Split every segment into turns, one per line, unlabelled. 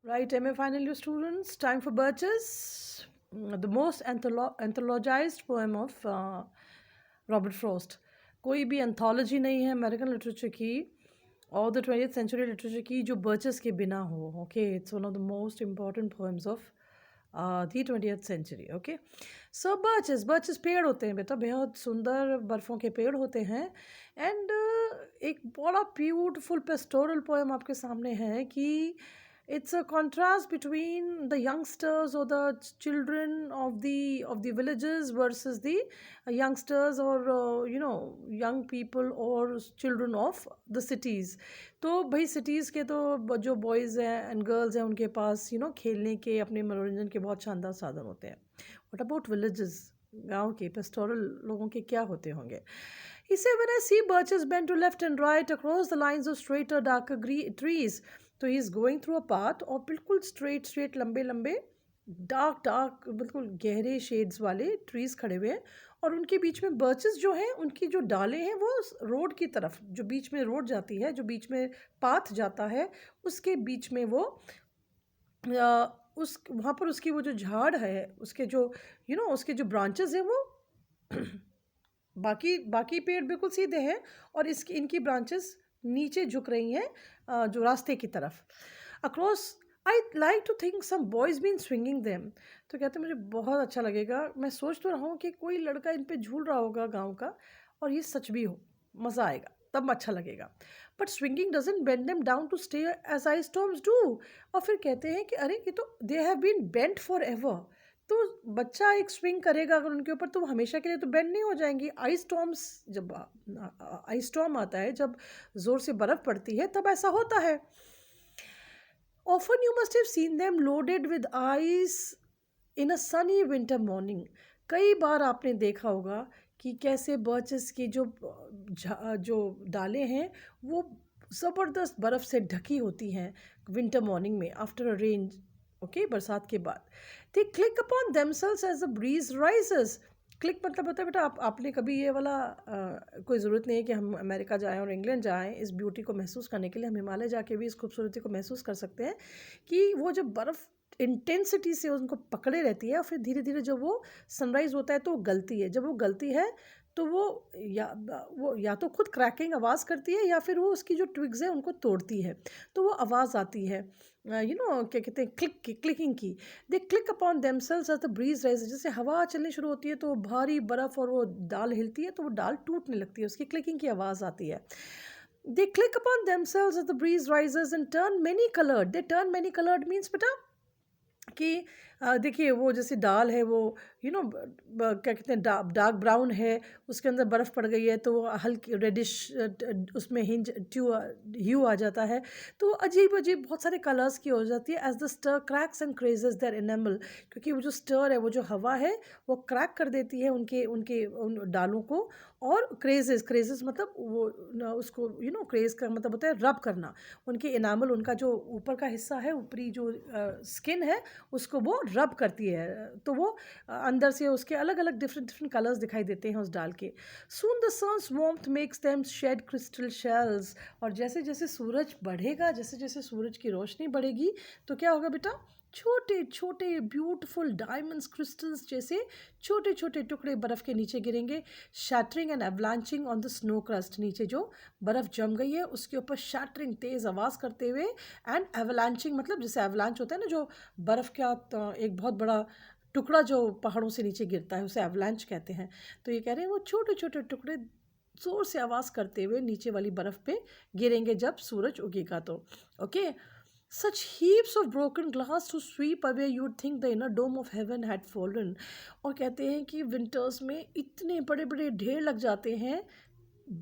Right, MA final year students, time for Birches, the most anthologized poem of Robert Frost. कोई भी anthology नहीं है American literature की और द 20th सेंचुरी लिटरेचर की जो बर्चेस के बिना हो. Okay, it's one of the most important poems of the 20th century. Okay, so birches birches पेड़ होते हैं बेटा, बहुत सुंदर बर्फ़ों के पेड़ होते हैं. एंड एक बड़ा ब्यूटीफुल पेस्टोरल पोएम आपके सामने है कि it's a contrast between the youngsters or the children of the villages versus the youngsters or young people or children of the cities. तो भाई सिटीज़ के तो जो बॉयज़ हैं एंड गर्ल्स हैं उनके पास खेलने के अपने मनोरंजन के बहुत शानदार साधन होते हैं. व्हाट अबाउट विलेजेस, गांव के पेस्टोरल लोगों के क्या होते होंगे. He said, when I see birches bent to left and right across the lines of straighter, darker trees, तो he is going through a path और बिल्कुल स्ट्रेट स्ट्रेट लंबे लंबे डार्क डार्क बिल्कुल गहरे शेड्स वाले ट्रीज खड़े हुए हैं और उनके बीच में बर्चेस जो हैं उनकी जो डालें हैं वो रोड की तरफ, जो बीच में रोड जाती है, जो बीच में पाथ जाता है, उसके बीच में वो उस वहाँ पर उसकी वो जो झाड़ है उसके जो उसके जो ब्रांचेस हैं वो बाकी बाकी पेड़ बिल्कुल सीधे हैं और इसकी इनकी ब्रांचेस नीचे झुक रही हैं जो रास्ते की तरफ. Across I like to think some boys been swinging them. तो कहते मुझे बहुत अच्छा लगेगा, मैं सोच तो रहा हूँ कि कोई लड़का इन पे झूल रहा होगा गांव का और ये सच भी हो, मज़ा आएगा, तब अच्छा लगेगा. But swinging doesn't bend them down to stay as ice storms do. और फिर कहते हैं कि अरे ये तो they have been bent forever. तो बच्चा एक स्विंग करेगा अगर उनके ऊपर तो वो हमेशा के लिए तो बेंड नहीं हो जाएंगी. आइस स्टॉर्म्स, जब आइस स्टॉर्म आता है, जब ज़ोर से बर्फ़ पड़ती है तब ऐसा होता है. Often you must have seen them loaded with ice in a Sunny winter morning. कई बार आपने देखा होगा कि कैसे बर्चेस की जो डालें हैं वो ज़बरदस्त बर्फ़ से ढकी होती हैं विंटर मॉर्निंग में आफ्टर अ रेन. ओके, बरसात के बाद they click upon themselves as the breeze rises. Click मतलब होता है बेटा, आपने कभी ये वाला कोई ज़रूरत नहीं है कि हम अमेरिका जाएं और इंग्लैंड जाएं इस ब्यूटी को महसूस करने के लिए. हम हिमालय जाके भी इस खूबसूरती को महसूस कर सकते हैं कि वो जब बर्फ़ इंटेंसिटी से उनको पकड़े रहती है और फिर धीरे धीरे जब वो सनराइज़ होता है तो वो गलती है. जब वो गलती है तो वो या तो खुद क्रैकिंग आवाज़ करती है या फिर वो उसकी जो ट्विग्स हैं उनको तोड़ती है, तो वो आवाज़ आती है क्या कहते हैं, क्लिकिंग की. They click upon themselves as the breeze rise. जैसे हवा चलनी शुरू होती है तो भारी बर्फ़ और वो डाल हिलती है तो वो डाल टूटने लगती है, उसकी क्लिकिंग की आवाज़ आती है. They click upon themselves as the breeze rises and turn many coloured. They turn many coloured means बेटा कि देखिए वो जैसे डाल है वो क्या कहते हैं डार्क ब्राउन है, उसके अंदर बर्फ़ पड़ गई है तो वो हल्की रेडिश उसमें हिंज ह्यू आ जाता है, तो अजीब अजीब बहुत सारे कलर्स की हो जाती है. As the stir cracks and crazes their enamel. क्योंकि वो जो स्टर है, वो जो हवा है वो क्रैक कर देती है उनके उनके उन डालों को. और क्रेजेस मतलब वो उसको क्रेज का मतलब होता है रब करना. उनके इनामल, उनका जो ऊपर का हिस्सा है, ऊपरी जो स्किन है, उसको वो रब करती है तो वो अंदर से उसके अलग अलग डिफरेंट डिफरेंट कलर्स दिखाई देते हैं उस डाल के. Soon the sun's warmth makes them shed crystal shells. और जैसे जैसे सूरज बढ़ेगा, जैसे जैसे सूरज की रोशनी बढ़ेगी तो क्या होगा बेटा, छोटे छोटे ब्यूटीफुल डायमंड्स क्रिस्टल्स जैसे छोटे छोटे टुकड़े बर्फ़ के नीचे गिरेंगे. Shattering and avalanching on the snow crust. नीचे जो बर्फ़ जम गई है उसके ऊपर शैटरिंग तेज़ आवाज़ करते हुए. एंड एवलांचिंग मतलब जैसे एवलांच होता है ना, जो बर्फ़ का एक बहुत बड़ा टुकड़ा जो पहाड़ों से नीचे गिरता है उसे एवलांच कहते हैं. तो ये कह रहे हैं वो छोटे छोटे टुकड़े ज़ोर से आवाज़ करते हुए नीचे वाली बर्फ़ पे गिरेंगे जब सूरज उगेगा तो. Okay, such heaps of broken glass to sweep away you'd think the inner dome of heaven had fallen. और कहते हैं कि विंटर्स में इतने बड़े बड़े ढेर लग जाते हैं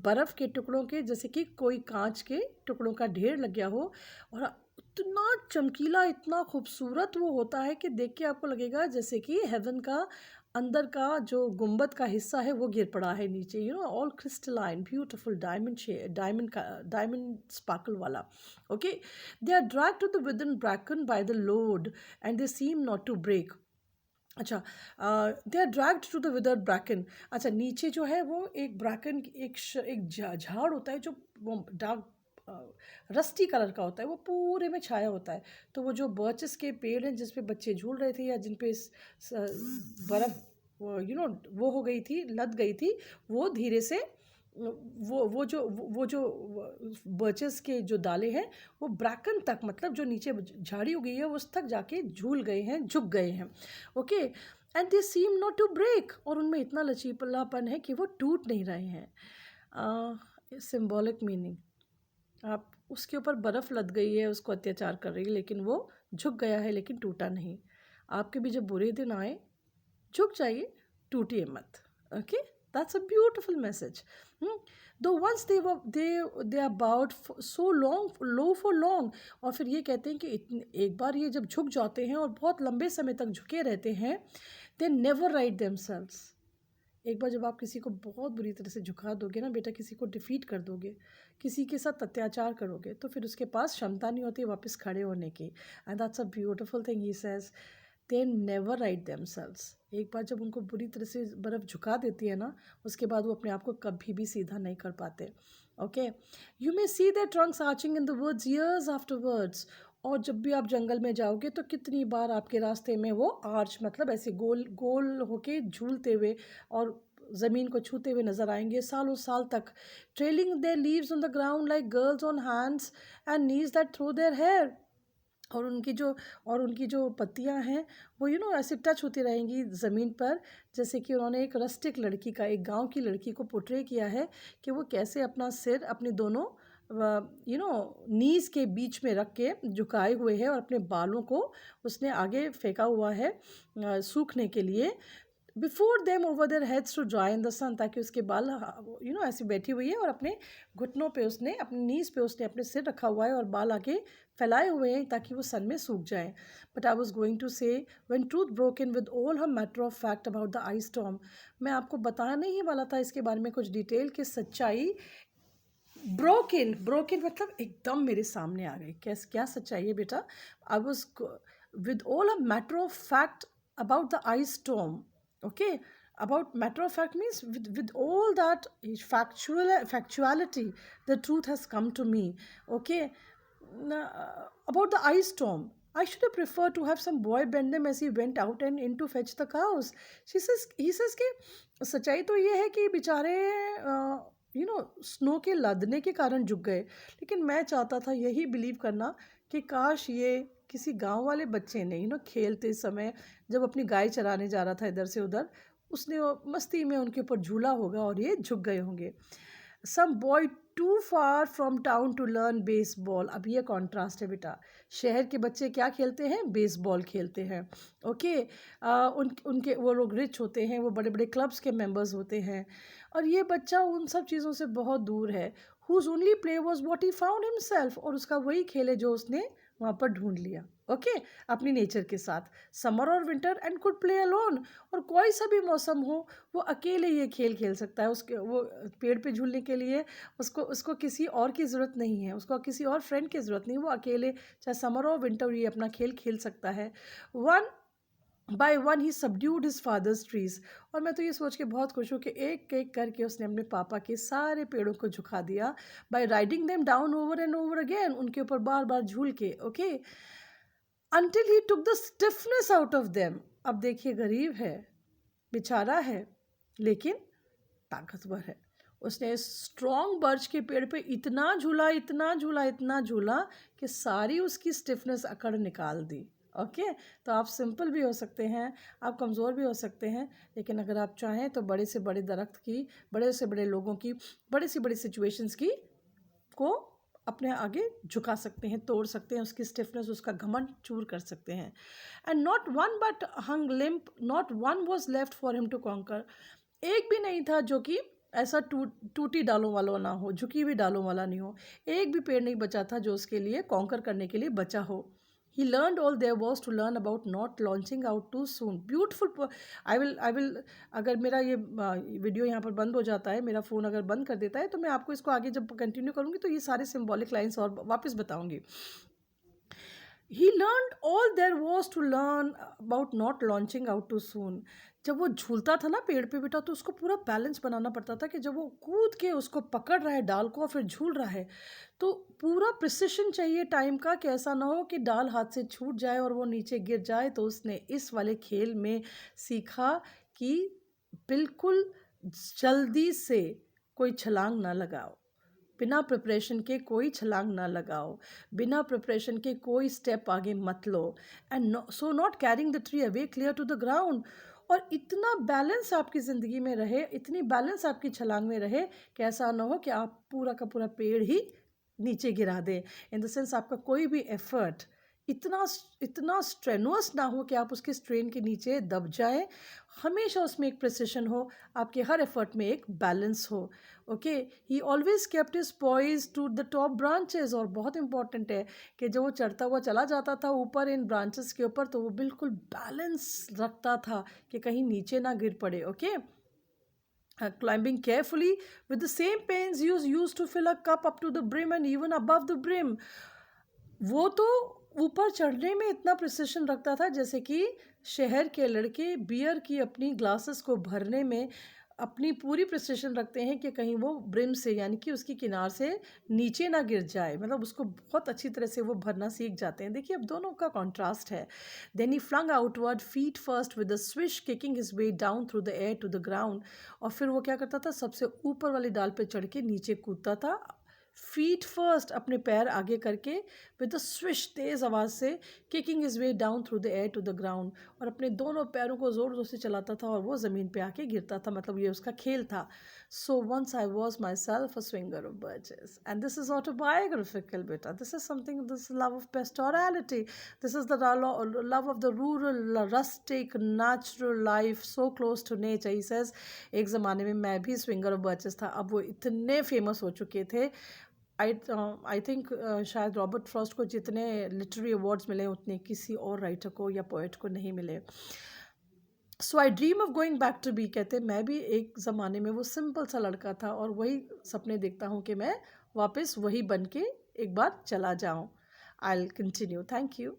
बर्फ़ के टुकड़ों के, जैसे कि कोई कांच के टुकड़ों का ढेर लग गया हो. और इतना चमकीला, इतना खूबसूरत वो होता है कि देख के आपको लगेगा जैसे कि हेवन का अंदर का जो गुंबद का हिस्सा है वो गिर पड़ा है नीचे. All crystalline beautiful diamond sparkle वाला. Okay, they are dragged to the विदन bracken by the load and they seem not to break. अच्छा, they are dragged to the withered bracken. अच्छा, नीचे जो है वो एक ब्रैकन एक झाड़ होता है जो वो डार्क रस्टी कलर का होता है, वो पूरे में छाया होता है। तो वो जो बर्चेस के पेड़ हैं जिस पे बच्चे झूल रहे थे या जिन पे बर्फ़ वो हो गई थी, लद गई थी, वो धीरे से वो जो बर्चेस के जो डाले हैं वो ब्रैकन तक, मतलब जो नीचे झाड़ी उगी है उस तक जाके झूल गए हैं, झुक गए हैं। Okay, and they seem not to break, और उनमें इतना लचीलापन है कि वो टूट नहीं रहे हैं। सिंबॉलिक मीनिंग, आप उसके ऊपर बर्फ़ लद गई है, उसको अत्याचार कर रही है, लेकिन वो झुक गया है लेकिन टूटा नहीं। आपके भी जब बुरे दिन आए, झुक जाइए, टूटिए मत। Okay, that's a beautiful message. Though once they are bowed so long low for long, और फिर ये कहते हैं कि एक बार ये जब झुक जाते हैं और बहुत लंबे समय तक झुके रहते हैं, दे नेवर राइट देमसेल्व्स। एक बार जब आप किसी को बहुत बुरी तरह से झुका दोगे ना बेटा, किसी को डिफीट कर दोगे, किसी के साथ अत्याचार करोगे, तो फिर उसके पास क्षमता नहीं होती वापस खड़े होने की। And that's a beautiful thing he says, they never write themselves. एक बार जब उनको बुरी तरह से बर्फ़ झुका देती है ना, उसके बाद वो अपने आप को कभी भी सीधा नहीं कर पाते। Okay, you may see their trunks arching in the woods years afterwards, और जब भी आप जंगल में जाओगे तो कितनी बार आपके रास्ते में वो आर्च, मतलब ऐसे गोल गोल होके झूलते हुए और ज़मीन को छूते हुए नज़र आएंगे सालों साल तक। Trailing their leaves on the ground like girls on hands and knees that throw their hair, और उनकी जो पत्तियां हैं वो ऐसे टच होती रहेंगी ज़मीन पर, जैसे कि उन्होंने एक रस्टिक लड़की का, एक गांव की लड़की को पोर्ट्रे किया है कि वो कैसे अपना सिर अपने दोनों नीज़ के बीच में रख के झुकाए हुए है और अपने बालों को उसने आगे फेंका हुआ है सूखने के लिए, before them over their heads to dry in the sun, ताकि उसके बाल ऐसे बैठी हुई है और अपने घुटनों पे उसने, अपनी नीज़ पे उसने अपने सिर रखा हुआ है और बाल आगे फैलाए हुए हैं ताकि वो सन में सूख जाएं। But I was going to say, when truth broke in with all her matter of fact about the ice storm, मैं आपको बताने ही वाला था इसके बारे में कुछ डिटेल की सच्चाई। ब्रोक इन मतलब एकदम मेरे सामने आ गई। क्या सच्चाई है बेटा? I was with all a matter of fact about the ice storm. Okay, about matter of fact means with all that factuality, the truth has come to me. Okay, about the ice storm, I should have preferred to have some boy bend them as he went out and in to fetch the cows. He says कि सच्चाई तो ये है कि बेचारे snow के लदने के कारण झुक गए, लेकिन मैं चाहता था यही बिलीव करना कि काश ये किसी गांव वाले बच्चे ने खेलते समय जब अपनी गाय चराने जा रहा था इधर से उधर, उसने वो मस्ती में उनके ऊपर झूला होगा और ये झुक गए होंगे। Some boy too far from town to learn baseball. अब ये कॉन्ट्रास्ट है बेटा, शहर के बच्चे क्या खेलते हैं? बेसबॉल खेलते हैं। ओके, उनके वो लोग रिच होते हैं, वो बड़े बड़े क्लब्स के मेंबर्स होते हैं, और ये बच्चा उन सब चीज़ों से बहुत दूर है। Whose only play was what he found himself, और उसका वही खेल है जो उसने वहाँ पर ढूंढ लिया। ओके, अपनी नेचर के साथ, समर और winter and could play alone, और कोई सा भी मौसम हो वो अकेले ये खेल खेल सकता है। उसके वो पेड़ पे झूलने के लिए उसको किसी और की ज़रूरत नहीं है, उसको किसी और फ्रेंड की ज़रूरत नहीं, वो अकेले चाहे समर और विंटर ये अपना खेल खेल सकता है। One by one he subdued his father's trees, और मैं तो ये सोच के बहुत खुश हूँ कि एक एक करके उसने अपने पापा के सारे पेड़ों को झुका दिया, by riding them down over and over again, उनके ऊपर बार बार झूल के। Okay, until he took the stiffness out of them. अब देखिए, गरीब है, बेचारा है, लेकिन ताकतवर है। उसने स्ट्रॉन्ग बर्च के पेड़ पे इतना झूला, इतना झूला, इतना झूला कि सारी उसकी स्टिफनेस अकड़ निकाल दी। ओके, तो आप सिंपल भी हो सकते हैं, आप कमज़ोर भी हो सकते हैं, लेकिन अगर आप चाहें तो बड़े से बड़े दरख्त की, बड़े से बड़े लोगों की, बड़ी से बड़ी सिचुएशंस की को अपने आगे झुका सकते हैं, तोड़ सकते हैं, उसकी स्टिफनेस, उसका घमंड चूर कर सकते हैं। And not one but hung limp, not one was left for him to conquer, एक भी नहीं था जो कि ऐसा टूटी डालों वाला ना हो, झुकी हुई डालों वाला नहीं हो, एक भी पेड़ नहीं बचा था जो उसके लिए कॉन्कर करने के लिए बचा हो। He learned all there was to learn about not launching out too soon. Beautiful. I will अगर मेरा ये वीडियो यहाँ पर बंद हो जाता है, मेरा फ़ोन अगर बंद कर देता है, तो मैं आपको इसको आगे जब कंटिन्यू करूँगी तो ये सारे सिंबॉलिक लाइंस और वापस बताऊँगी। He learn all there was to learn about not launching out too soon. जब वो झूलता था ना पेड़ पे बेटा, तो उसको पूरा बैलेंस बनाना पड़ता था कि जब वो कूद के उसको पकड़ रहा है डाल को और फिर झूल रहा है, तो पूरा प्रिसिशन चाहिए टाइम का, कि ऐसा ना हो कि डाल हाथ से छूट जाए और वो नीचे गिर जाए। तो उसने इस वाले खेल में सीखा कि बिल्कुल जल्दी से कोई छलांग ना लगाओ, बिना प्रिपरेशन के कोई छलांग ना लगाओ, बिना प्रिपरेशन के कोई स्टेप आगे मत लो, and so not carrying the tree away clear to the ground. और इतना बैलेंस आपकी ज़िंदगी में रहे, इतनी बैलेंस आपकी छलांग में रहे कि ऐसा ना हो कि आप पूरा का पूरा पेड़ ही नीचे गिरा दें। इन द सेंस आपका कोई भी एफर्ट इतना इतना स्ट्रेनुअस ना हो कि आप उसके स्ट्रेन के नीचे दब जाए। हमेशा उसमें एक प्रिसिशन हो, आपके हर एफर्ट में एक बैलेंस हो। Okay, he always kept his poise to the top branches. और बहुत इंपॉर्टेंट है कि जब वो चढ़ता हुआ चला जाता था ऊपर इन ब्रांचेस के ऊपर, तो वो बिल्कुल बैलेंस रखता था कि कहीं नीचे ना गिर पड़े। Okay, climbing carefully with the same pains used to fill a cup up to the brim and even above the brim। वो तो ऊपर चढ़ने में इतना प्रिसिशन रखता था जैसे कि शहर के लड़के बियर की अपनी ग्लासेस को भरने में अपनी पूरी प्रिसिशन रखते हैं कि कहीं वो ब्रिम से यानी कि उसकी किनार से नीचे ना गिर जाए। मतलब उसको बहुत अच्छी तरह से वो भरना सीख जाते हैं। देखिए अब दोनों का कॉन्ट्रास्ट है। Then he flung outward feet first with the swish kicking his way down through the air to the ground. और फिर वो क्या करता था, सबसे ऊपर वाली डाल पे चढ़ के नीचे कूदता था, फीट फर्स्ट अपने पैर आगे करके, विद द स्विश तेज आवाज़ से, kicking his way down through the air to the ground. और अपने दोनों पैरों को ज़ोर ज़ोर से चलाता था और वो ज़मीन पे आके गिरता था। मतलब ये उसका खेल था। So once I was myself a swinger of birches and this is autobiographical बेटा। This is something, this love of pastorality, this is the love of the rural rustic natural life so close to nature. He says एक ज़माने में मैं भी swinger of birches था। अब वो इतने फेमस हो चुके थे। आई थिंक शायद रॉबर्ट फ्रॉस्ट को जितने लिटरेरी अवार्ड्स मिले उतने किसी और राइटर को या पोएट को नहीं मिले। So I dream of going back to be. कहते मैं भी एक ज़माने में वो सिंपल सा लड़का था और वही सपने देखता हूँ कि मैं वापस वही बन के एक बार चला जाऊँ। I will continue. Thank you.